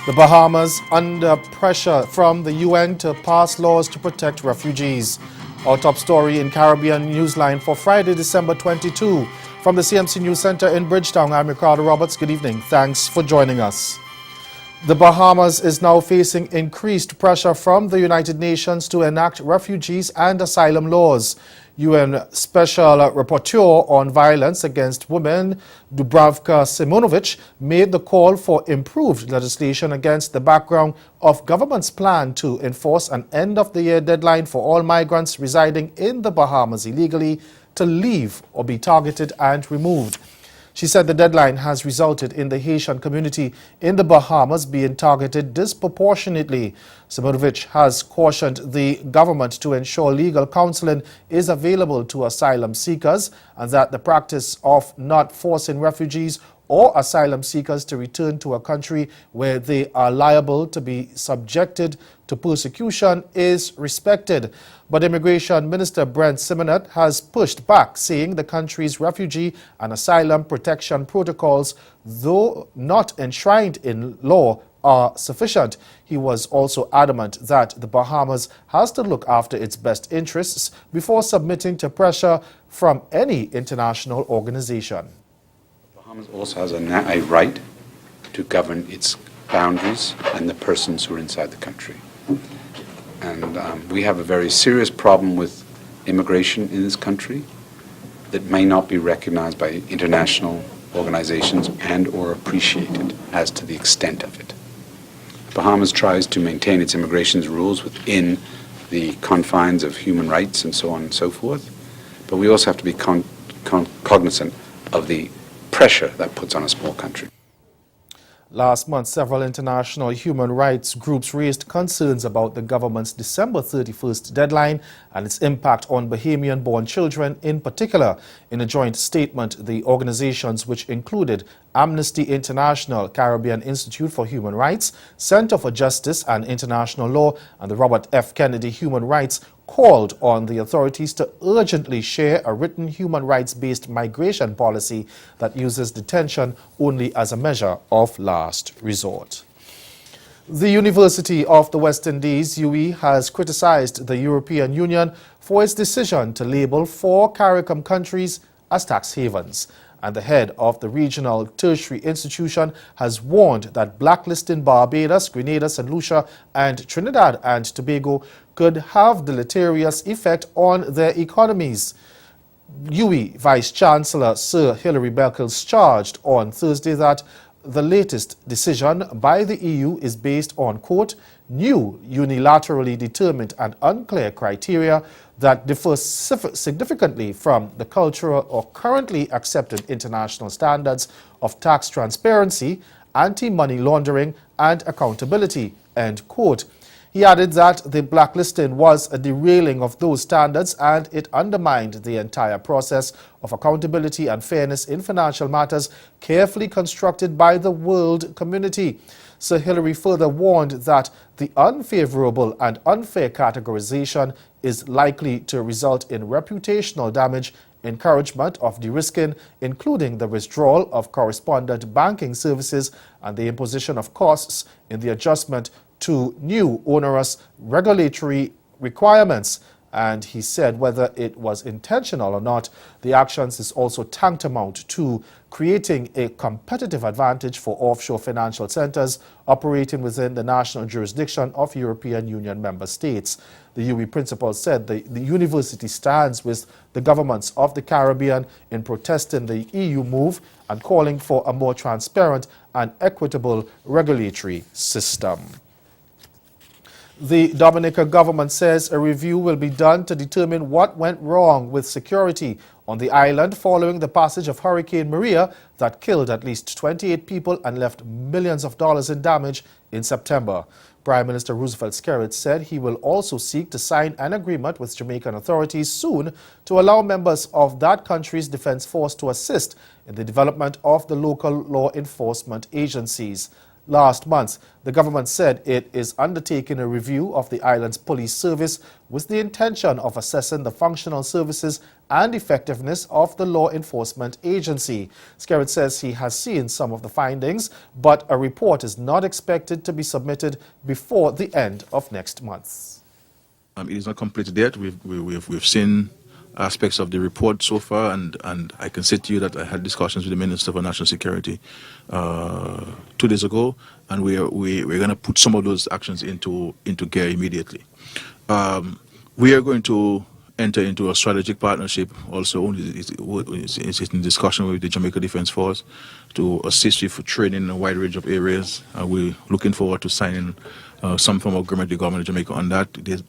The Bahamas under pressure from the UN to pass laws to protect refugees. Our top story in Caribbean Newsline for Friday, December 22. From the CMC News Center in Bridgetown, I'm Ricardo Roberts. Good evening. Thanks for joining us. The Bahamas is now facing increased pressure from the United Nations to enact refugees and asylum laws. UN Special Rapporteur on Violence Against Women, Dubravka Simonovic, made the call for improved legislation against the background of government's plan to enforce an end-of-the-year deadline for all migrants residing in the Bahamas illegally to leave or be targeted and removed. She said the deadline has resulted in the Haitian community in the Bahamas being targeted disproportionately. Simonovic has cautioned the government to ensure legal counseling is available to asylum seekers and that the practice of not forcing refugees or asylum seekers to return to a country where they are liable to be subjected to persecution is respected. But Immigration Minister Brent Simonet has pushed back, saying the country's refugee and asylum protection protocols, though not enshrined in law, are sufficient. He was also adamant that the Bahamas has to look after its best interests before submitting to pressure from any international organization. Bahamas also has a right to govern its boundaries and the persons who are inside the country. And we have a very serious problem with immigration in this country that may not be recognized by international organizations and or appreciated as to the extent of it. Bahamas tries to maintain its immigration rules within the confines of human rights and so on and so forth, but we also have to be cognizant of the pressure that puts on a small country. Last month, several international human rights groups raised concerns about the government's December 31st deadline and its impact on Bahamian-born children in particular. In a joint statement, the organizations, which included Amnesty International, Caribbean Institute for Human Rights, Center for Justice and International Law, and the Robert F. Kennedy Human Rights, called on the authorities to urgently share a written human rights-based migration policy that uses detention only as a measure of last resort. The University of the West Indies, UWI, has criticized the European Union for its decision to label 4 CARICOM countries as tax havens. And the head of the regional tertiary institution has warned that blacklisting Barbados, Grenada, St. Lucia, and Trinidad and Tobago could have deleterious effect on their economies. UWI Vice-Chancellor Sir Hilary Beckles charged on Thursday that the latest decision by the EU is based on, quote, new unilaterally determined and unclear criteria that differ significantly from the cultural or currently accepted international standards of tax transparency, anti-money laundering, and accountability, end quote. He added that the blacklisting was a derailing of those standards and it undermined the entire process of accountability and fairness in financial matters carefully constructed by the world community. Sir Hilary further warned that the unfavorable and unfair categorization is likely to result in reputational damage, encouragement of de-risking, including the withdrawal of correspondent banking services and the imposition of costs in the adjustment to new onerous regulatory requirements. And he said whether it was intentional or not, the actions is also tantamount to creating a competitive advantage for offshore financial centers operating within the national jurisdiction of European Union member states. The UWI principal said the university stands with the governments of the Caribbean in protesting the EU move and calling for a more transparent and equitable regulatory system. The Dominica government says a review will be done to determine what went wrong with security on the island following the passage of Hurricane Maria that killed at least 28 people and left millions of dollars in damage in September. Prime Minister Roosevelt Skerrit said he will also seek to sign an agreement with Jamaican authorities soon to allow members of that country's defense force to assist in the development of the local law enforcement agencies. Last month, the government said it is undertaking a review of the island's police service with the intention of assessing the functional services and effectiveness of the law enforcement agency. Skerrit says he has seen some of the findings, but a report is not expected to be submitted before the end of next month. It is not completed yet. We've seen aspects of the report so far, and I can say to you that I had discussions with the Minister for National Security 2 days ago, and we're going to put some of those actions into gear immediately. We are going to enter into a strategic partnership also. It's in discussion with the Jamaica Defense Force to assist you for training in a wide range of areas. We're looking forward to signing some form of agreement with the government of Jamaica on that. This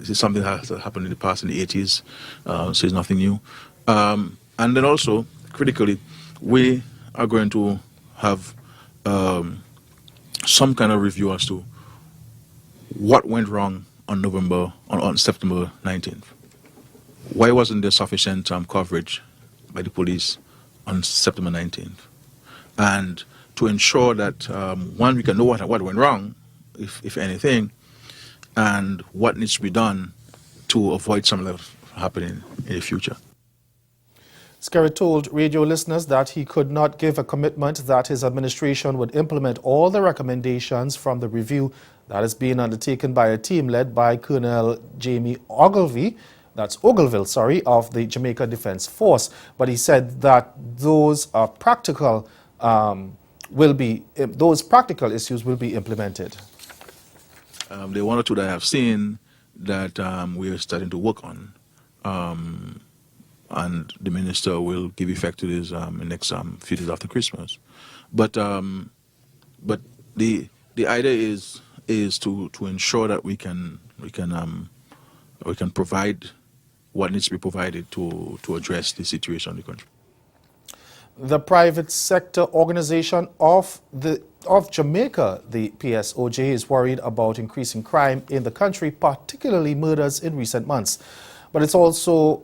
is something that has happened in the past, in the 80s, so it's nothing new. And then also, critically, we are going to have some kind of review as to what went wrong on September 19th. Why wasn't there sufficient coverage by the police on September 19th? And to ensure that, one, we can know what went wrong, if anything, and what needs to be done to avoid some of that happening in the future. Skerrit told radio listeners that he could not give a commitment that his administration would implement all the recommendations from the review that is being undertaken by a team led by Colonel Jamie Ogilvie, of the Jamaica Defense Force. But he said that those practical issues will be implemented. The one or two that I have seen that we are starting to work on, and the minister will give effect to this in the next few days after Christmas. But the idea is to ensure that we can provide what needs to be provided to address the situation in the country. The private sector organization of Jamaica, the PSOJ, is worried about increasing crime in the country, particularly murders in recent months. But it also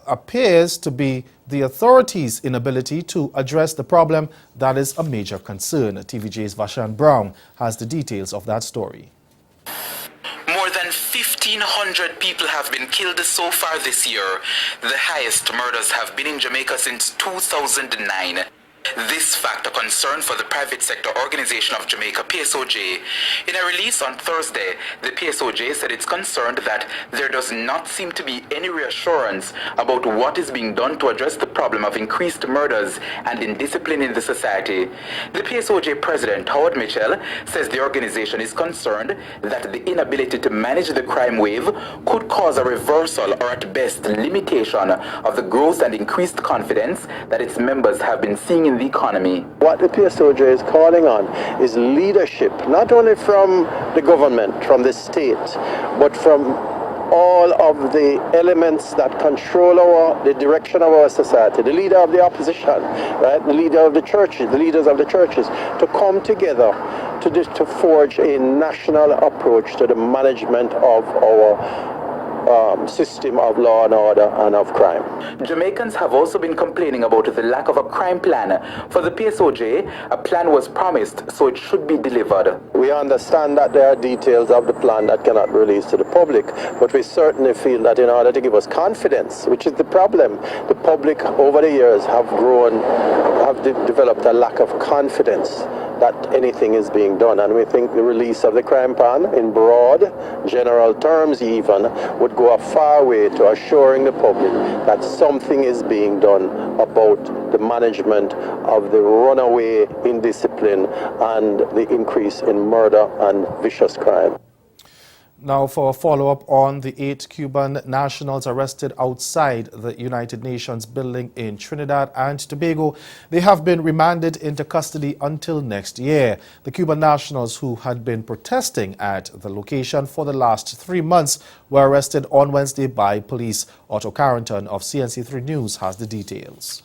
appears to be the authorities' inability to address the problem that is a major concern. TVJ's Vashan Brown has the details of that story. More than 1,500 people have been killed so far this year. The highest murders have been in Jamaica since 2009. This fact a concern for the private sector organization of Jamaica, PSOJ. In a release on Thursday, the PSOJ said it's concerned that there does not seem to be any reassurance about what is being done to address the problem of increased murders and indiscipline in the society. The PSOJ president, Howard Mitchell, says the organization is concerned that the inability to manage the crime wave could cause a reversal or at best limitation of the growth and increased confidence that its members have been seeing in the economy. What the PSOJ is calling on is leadership, not only from the government, from the state, but from all of the elements that control the direction of our society, the leader of the opposition, right, the leader of the churches, the leaders of the churches, to come together to forge a national approach to the management of our system of law and order and of crime. Jamaicans have also been complaining about the lack of a crime plan. For the PSOJ, a plan was promised, so it should be delivered. We understand that there are details of the plan that cannot be released to the public, but we certainly feel that in order to give us confidence, which is the problem, the public over the years have developed a lack of confidence that anything is being done, and we think the release of the crime plan in broad, general terms even, would go a far way to assuring the public that something is being done about the management of the runaway indiscipline and the increase in murder and vicious crime. Now for a follow-up on the 8 Cuban nationals arrested outside the United Nations building in Trinidad and Tobago. They have been remanded into custody until next year. The Cuban nationals who had been protesting at the location for the last 3 months were arrested on Wednesday by police. Otto Carrington of CNC3 News has the details.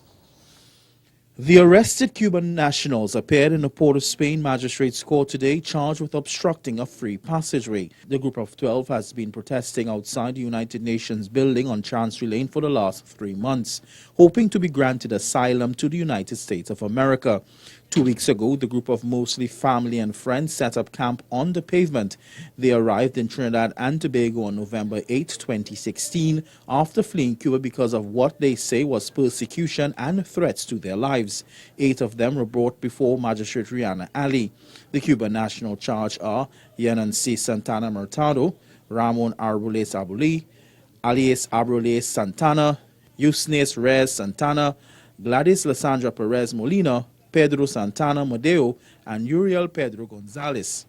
The arrested Cuban nationals appeared in the Port of Spain Magistrates Court today, charged with obstructing a free passageway. The group of 12 has been protesting outside the United Nations building on Chancery Lane for the last 3 months, hoping to be granted asylum to the United States of America. 2 weeks ago, the group of mostly family and friends set up camp on the pavement. They arrived in Trinidad and Tobago on November 8, 2016, after fleeing Cuba because of what they say was persecution and threats to their lives. 8 of them were brought before Magistrate Rihanna Ali. The Cuban national charge are Yanansi Santana Mertado, Ramon Arboles Abuli, Alias Arboles Santana, Yusnes Reyes Santana, Gladys Lysandra Perez Molina, Pedro Santana Modeo, and Uriel Pedro Gonzalez.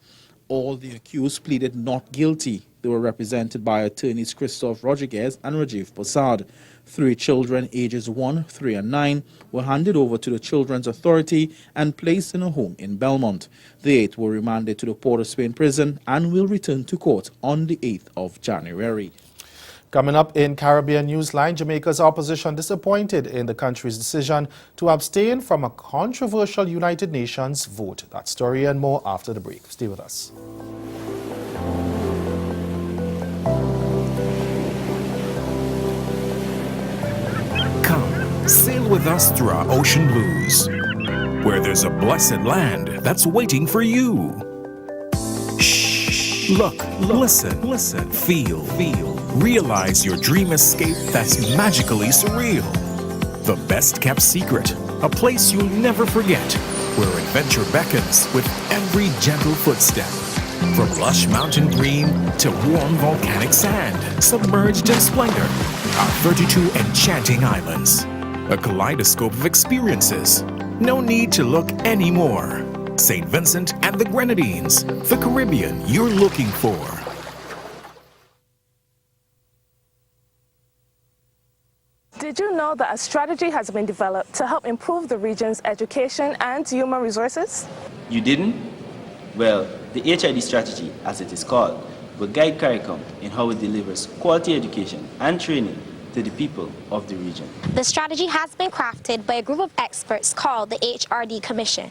All the accused pleaded not guilty. They were represented by attorneys Christoph Rodriguez and Rajiv Prasad. 3 children, ages 1, 3, and 9, were handed over to the Children's Authority and placed in a home in Belmont. The 8 were remanded to the Port of Spain prison and will return to court on the 8th of January. Coming up in Caribbean Newsline, Jamaica's opposition disappointed in the country's decision to abstain from a controversial United Nations vote. That story and more after the break. Stay with us. Come, sail with us through our ocean blues, where there's a blessed land that's waiting for you. Shh, look, listen, feel. Realize your dream escape that's magically surreal. The best kept secret, a place you'll never forget, where adventure beckons with every gentle footstep. From lush mountain green to warm volcanic sand, submerged in splendor, our 32 enchanting islands. A kaleidoscope of experiences. No need to look anymore. St. Vincent and the Grenadines, the Caribbean you're looking for. Did you know that a strategy has been developed to help improve the region's education and human resources? You didn't? Well, the HID strategy, as it is called, will guide CARICOM in how it delivers quality education and training to the people of the region. The strategy has been crafted by a group of experts called the HRD Commission.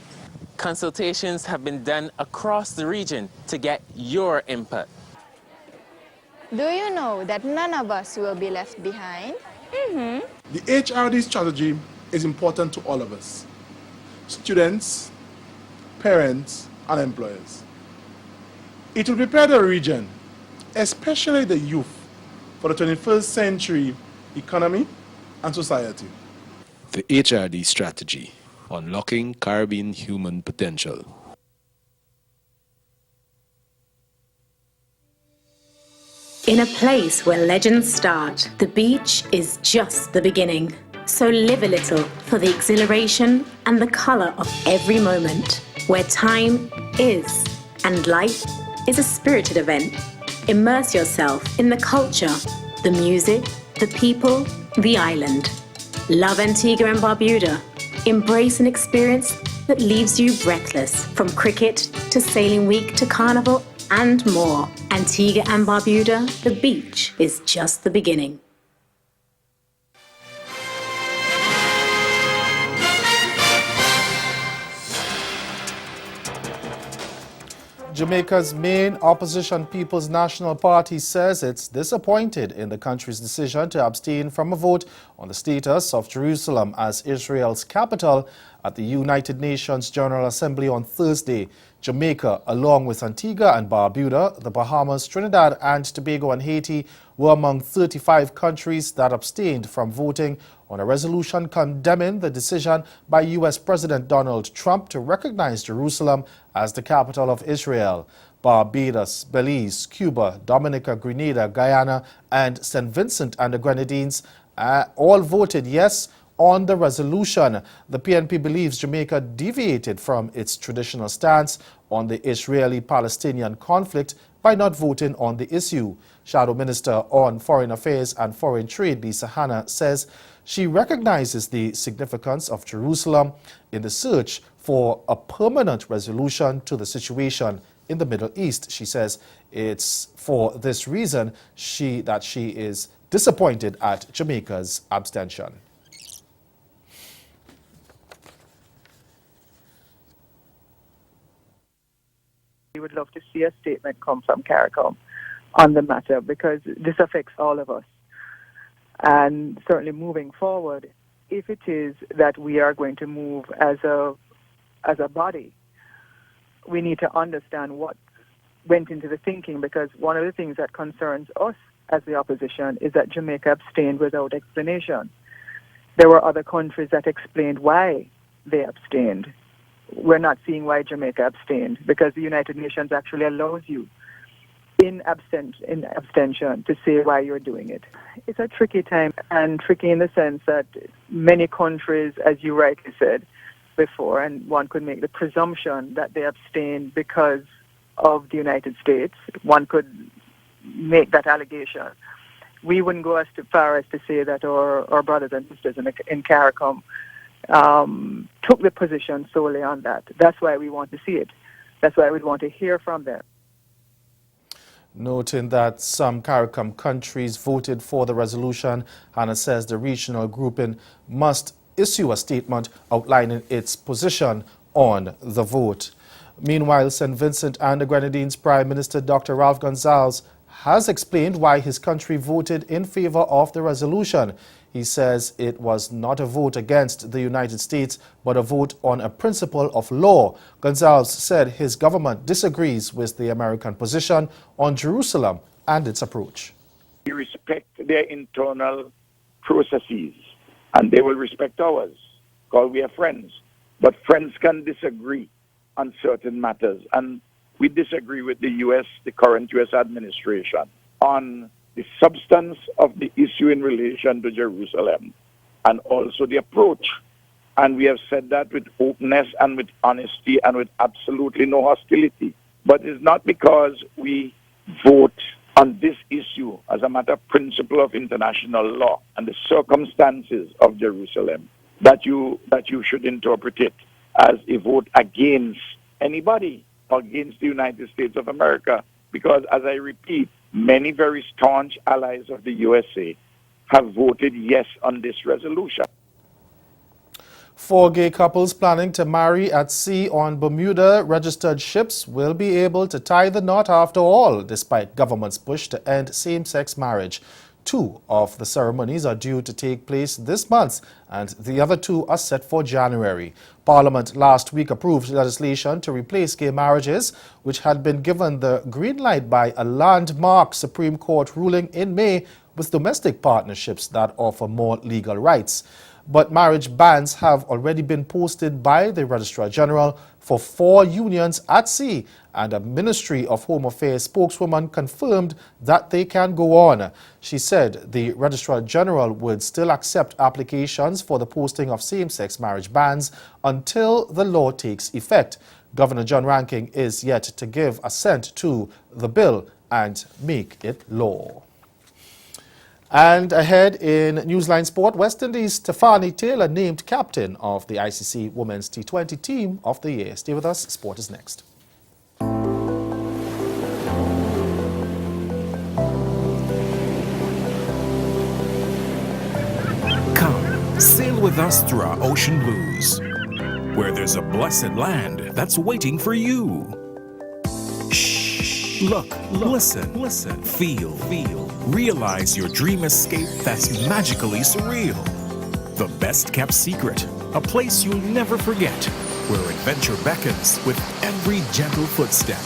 Consultations have been done across the region to get your input. Do you know that none of us will be left behind? The HRD strategy is important to all of us, students, parents, and employers. It will prepare the region, especially the youth, for the 21st century economy and society. The HRD strategy, unlocking Caribbean human potential. In a place where legends start, the beach is just the beginning. So live a little for the exhilaration and the color of every moment, where time is and life is a spirited event. Immerse yourself in the culture, the music, the people, the island. Love Antigua and Barbuda. Embrace an experience that leaves you breathless, from cricket to sailing week to carnival and more. Antigua and Barbuda, the beach is just the beginning. Jamaica's main opposition People's National Party says it's disappointed in the country's decision to abstain from a vote on the status of Jerusalem as Israel's capital at the United Nations General Assembly on Thursday. Jamaica, along with Antigua and Barbuda, the Bahamas, Trinidad and Tobago and Haiti were among 35 countries that abstained from voting on a resolution condemning the decision by U.S. President Donald Trump to recognize Jerusalem as the capital of Israel. Barbados, Belize, Cuba, Dominica, Grenada, Guyana and St. Vincent and the Grenadines all voted yes on the resolution. The PNP believes Jamaica deviated from its traditional stance on the Israeli-Palestinian conflict by not voting on the issue. Shadow Minister on Foreign Affairs and Foreign Trade, Lisa Hanna, says she recognizes the significance of Jerusalem in the search for a permanent resolution to the situation in the Middle East. She says it's for this reason that she is disappointed at Jamaica's abstention. We would love to see a statement come from CARICOM on the matter, because this affects all of us. And certainly moving forward, if it is that we are going to move as a body, we need to understand what went into the thinking, because one of the things that concerns us as the opposition is that Jamaica abstained without explanation. There were other countries that explained why they abstained. We're not seeing why Jamaica abstained, because the United Nations actually allows you in abstention to say why you're doing it. It's a tricky time, and tricky in the sense that many countries, as you rightly said before, and one could make the presumption that they abstained because of the United States. One could make that allegation. We wouldn't go as far as to say that our brothers and sisters in CARICOM took the position solely on that. That's why we want to see it. That's why we want to hear from them. Noting that some CARICOM countries voted for the resolution, Hannah says the regional grouping must issue a statement outlining its position on the vote. Meanwhile, St. Vincent and the Grenadines Prime Minister Dr. Ralph Gonsalves has explained why his country voted in favor of the resolution. He says it was not a vote against the United States, but a vote on a principle of law. Gonsalves said his government disagrees with the American position on Jerusalem and its approach. We respect their internal processes, and they will respect ours, because we are friends. But friends can disagree on certain matters, and we disagree with the current U.S. administration on the substance of the issue in relation to Jerusalem, and also the approach. And we have said that with openness and with honesty and with absolutely no hostility. But it's not because we vote on this issue as a matter of principle of international law and the circumstances of Jerusalem that you should interpret it as a vote against anybody, against the United States of America. Because, as I repeat, many very staunch allies of the USA have voted yes on this resolution. 4 gay couples planning to marry at sea on Bermuda-registered ships will be able to tie the knot after all, despite government's push to end same-sex marriage. 2 of the ceremonies are due to take place this month, and the other 2 are set for January. Parliament last week approved legislation to replace gay marriages, which had been given the green light by a landmark Supreme Court ruling in May, with domestic partnerships that offer more legal rights. But marriage bans have already been posted by the Registrar General for 4 unions at sea, and a Ministry of Home Affairs spokeswoman confirmed that they can go on. She said the Registrar General would still accept applications for the posting of same-sex marriage bans until the law takes effect. Governor John Ranking is yet to give assent to the bill and make it law. And ahead in Newsline Sport, West Indies' Stefanie Taylor named captain of the ICC Women's T20 Team of the Year. Stay with us. Sport is next. Come, sail with us through our ocean blues, where there's a blessed land that's waiting for you. Shh. Look, listen, feel. Realize your dream escape that's magically surreal. The best kept secret, a place you'll never forget, where adventure beckons with every gentle footstep.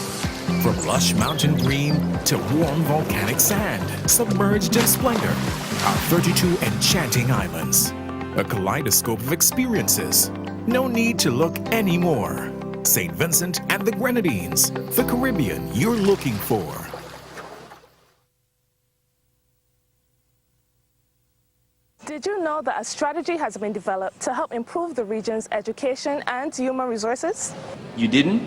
From lush mountain green to warm volcanic sand, submerged in splendor, our 32 enchanting islands. A kaleidoscope of experiences. No need to look anymore. St. Vincent and the Grenadines, the Caribbean you're looking for. Did you know that a strategy has been developed to help improve the region's education and human resources? You didn't?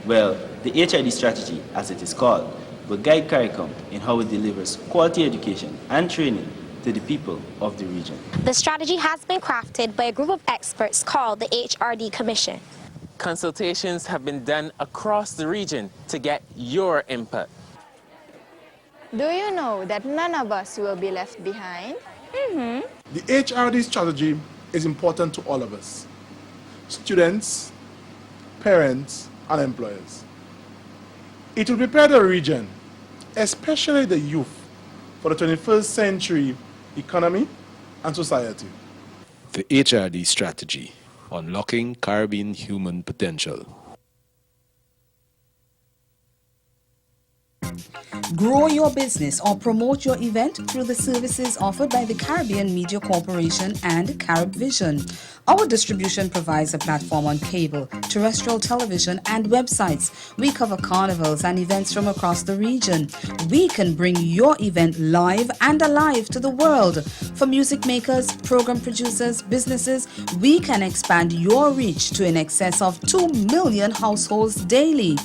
Well, the HID strategy, as it is called, but guide CARICOM in how it delivers quality education and training to the people of the region. The strategy has been crafted by a group of experts called the HRD Commission. Consultations have been done across the region to get your input. Do you know that none of us will be left behind? The HRD strategy is important to all of us, students, parents, and employers. It will prepare the region, especially the youth, for the 21st century economy and society. The HRD strategy, unlocking Caribbean human potential. Grow your business or promote your event through the services offered by the Caribbean Media Corporation and CaribVision. Our distribution provides a platform on cable, terrestrial television, and websites. We cover carnivals and events from across the region. We can bring your event live and alive to the world. For music makers, program producers, businesses, we can expand your reach to in excess of 2 million households daily.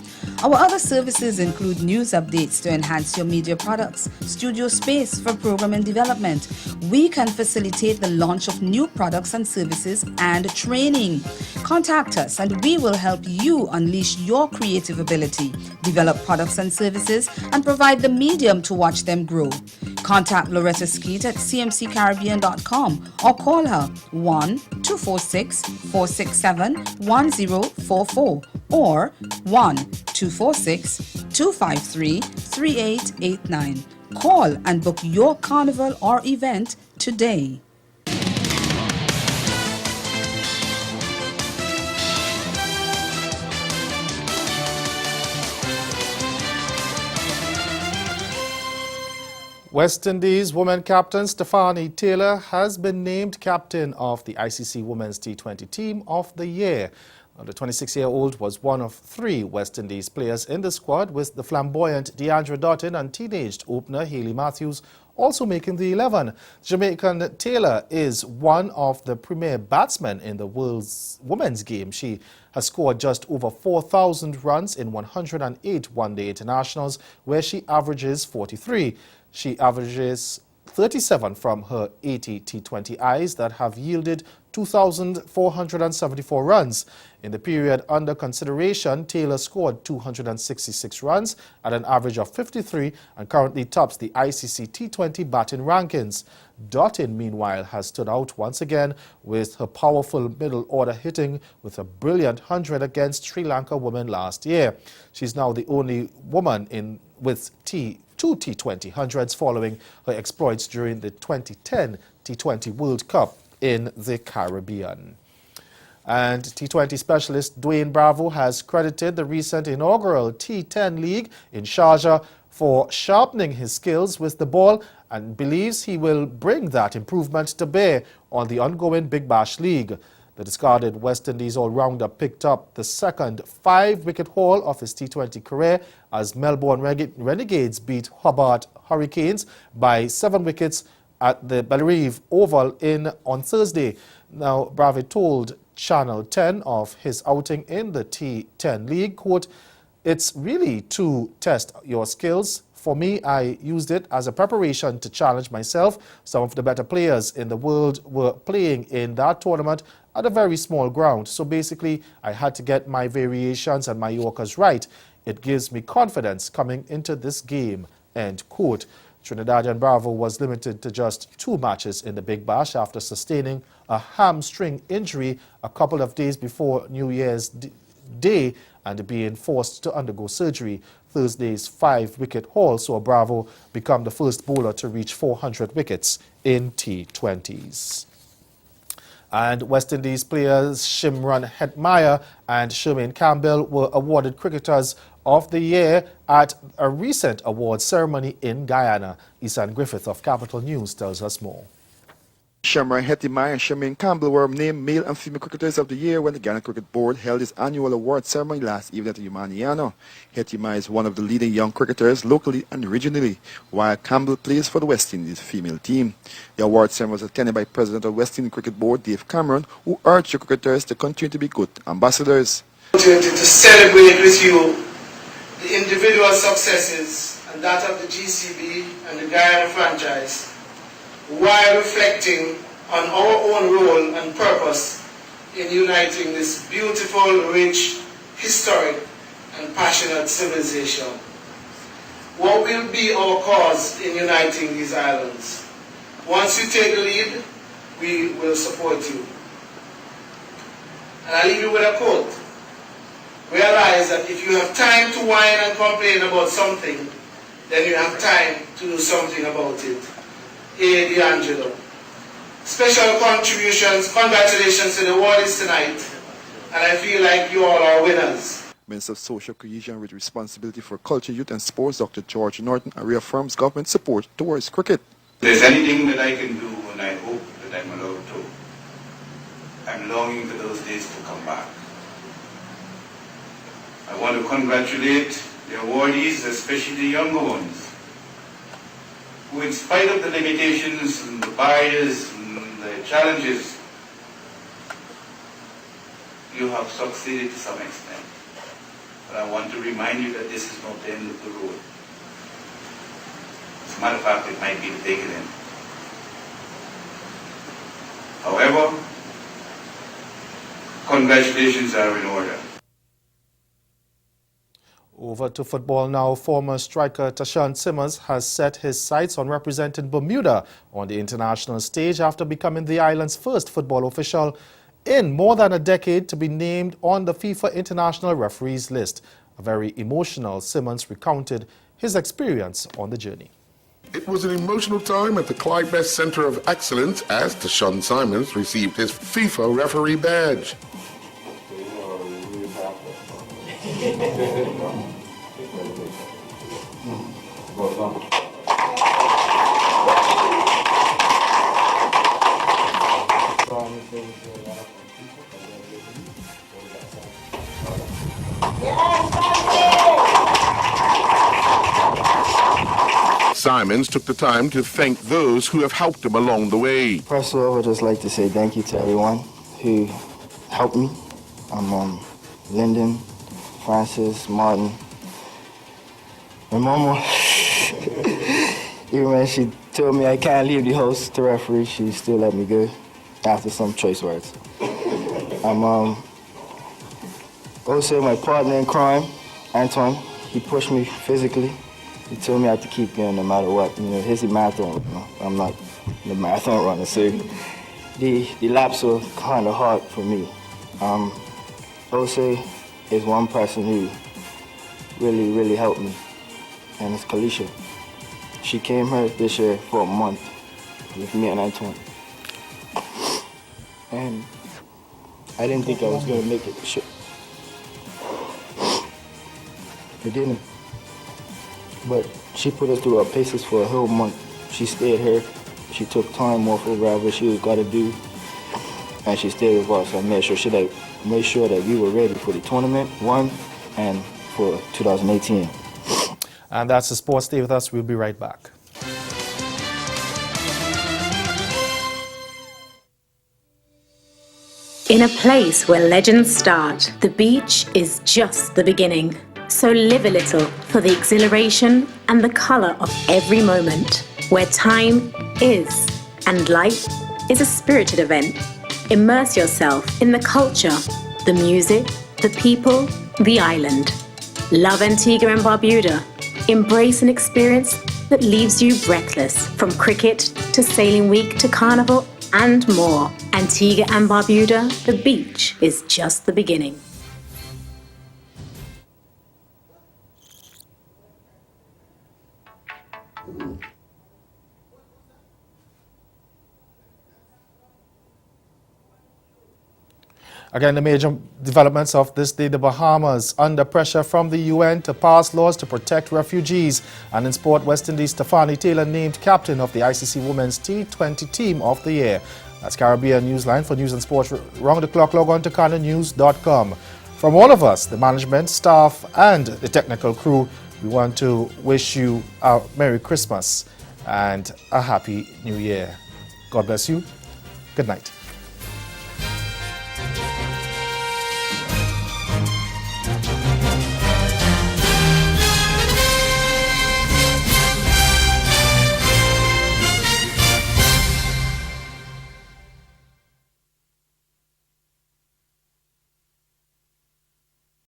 Our other services include news updates to enhance your media products, studio space for program and development. We can facilitate the launch of new products and services and training. Contact us and we will help you unleash your creative ability, develop products and services, and provide the medium to watch them grow. Contact Loretta Skeet at cmccaribbean.com or call her 1-246-467-1044 or 1-246-253-3889. Call and book your carnival or event today. West Indies women captain Stephanie Taylor has been named captain of the ICC Women's T20 Team of the Year. The 26-year-old was one of 3 West Indies players in the squad, with the flamboyant Deandra Dottin and teenaged opener Hayley Matthews also making the 11. Jamaican Taylor is one of the premier batsmen in the world's women's game. She has scored just over 4,000 runs in 108 one-day internationals, where she averages 43. She averages 37 from her 80 T20Is that have yielded 2,474 runs. In the period under consideration, Taylor scored 266 runs at an average of 53 and currently tops the ICC T20 batting rankings. Dottin, meanwhile, has stood out once again with her powerful middle order hitting with a brilliant 100 against Sri Lanka women last year. She's now the only woman with 2 T20 hundreds following her exploits during the 2010 T20 World Cup in the Caribbean. And T20 specialist Dwayne Bravo has credited the recent inaugural T10 League in Sharjah for sharpening his skills with the ball and believes he will bring that improvement to bear on the ongoing Big Bash League. The discarded West Indies all-rounder picked up the second 5-wicket haul of his T20 career as Melbourne Renegades beat Hobart Hurricanes by 7 wickets at the Bellerive Oval on Thursday. Now, Bravo told Channel 10 of his outing in the T10 League, quote, "It's really to test your skills. For me, I used it as a preparation to challenge myself. Some of the better players in the world were playing in that tournament at a very small ground. So basically, I had to get my variations and my Yorkers right. It gives me confidence coming into this game," end quote. Trinidadian Bravo was limited to just 2 matches in the Big Bash after sustaining a hamstring injury a couple of days before New Year's Day and being forced to undergo surgery. Thursday's 5-wicket haul saw Bravo become the first bowler to reach 400 wickets in T20s. And West Indies players Shimron Hetmyer and Shermaine Campbell were awarded Cricketers of the Year at a recent awards ceremony in Guyana. Isan Griffith of Capital News tells us more. Shimron Hetmyer and Shermaine Campbell were named Male and Female Cricketers of the Year when the Ghana Cricket Board held its annual award ceremony last evening at the Umaniano. Hetmyer is one of the leading young cricketers locally and regionally, while Campbell plays for the West Indies female team. The award ceremony was attended by President of the West Indies Cricket Board, Dave Cameron, who urged the cricketers to continue to be good ambassadors. To celebrate with you the individual successes and that of the GCB and the Guyana franchise, while reflecting on our own role and purpose in uniting this beautiful, rich, historic, and passionate civilization. What will be our cause in uniting these islands? Once you take the lead, we will support you. And I leave you with a quote. Realize that if you have time to whine and complain about something, then you have time to do something about it. A. D'Angelo. Special contributions, congratulations to the awardees tonight, and I feel like you all are winners. Minister of Social Cohesion with responsibility for culture, youth and sports, Dr. George Norton, reaffirms government support towards cricket. If there's anything that I can do, and I hope that I'm allowed to, I'm longing for those days to come back. I want to congratulate the awardees, especially the younger ones, who in spite of the limitations and the barriers and the challenges, you have succeeded to some extent. But I want to remind you that this is not the end of the road. As a matter of fact, it might be the beginning. However, congratulations are in order. Over to football now. Former striker Tashawn Simmons has set his sights on representing Bermuda on the international stage after becoming the island's first football official in more than a decade to be named on the FIFA International Referees list. A very emotional Simmons recounted his experience on the journey. It was an emotional time at the Clyde Best Center of Excellence as Tashawn Simmons received his FIFA referee badge. Simons took the time to thank those who have helped him along the way. First of all, I would just like to say thank you to everyone who helped me. Lyndon, Francis, Martin. My mama, even when she told me I can't leave the host to referee, she still let me go after some choice words. Also my partner in crime, Antoine, he pushed me physically. He told me I had to keep going no matter what. You know, he's a marathon. You know, I'm not the marathon runner, so the laps were kind of hard for me. Also, is one person who really helped me, and it's Kalisha. She came here this year for a month with me and Antoine. And I didn't think I was going to make it. I didn't. But she put us through our paces for a whole month. She stayed here. She took time off of whatever she was got to do, and she stayed with us. I made sure that we were ready for the tournament, and for 2018. And that's the sports. Stay with us. We'll be right back. In a place where legends start, the beach is just the beginning. So live a little for the exhilaration and the color of every moment, where time is and life is a spirited event. Immerse yourself in the culture, the music, the people, the island. Love Antigua and Barbuda. Embrace an experience that leaves you breathless, from cricket to sailing week to carnival and more. Antigua and Barbuda, the beach is just the beginning. Again, the major developments of this day: the Bahamas under pressure from the UN to pass laws to protect refugees. And in sport, West Indies' Stefani Taylor named captain of the ICC Women's T20 Team of the Year. That's Caribbean Newsline. For news and sports round the clock, log on to CanadaNews.com. From all of us, the management, staff and the technical crew, we want to wish you a Merry Christmas and a Happy New Year. God bless you. Good night.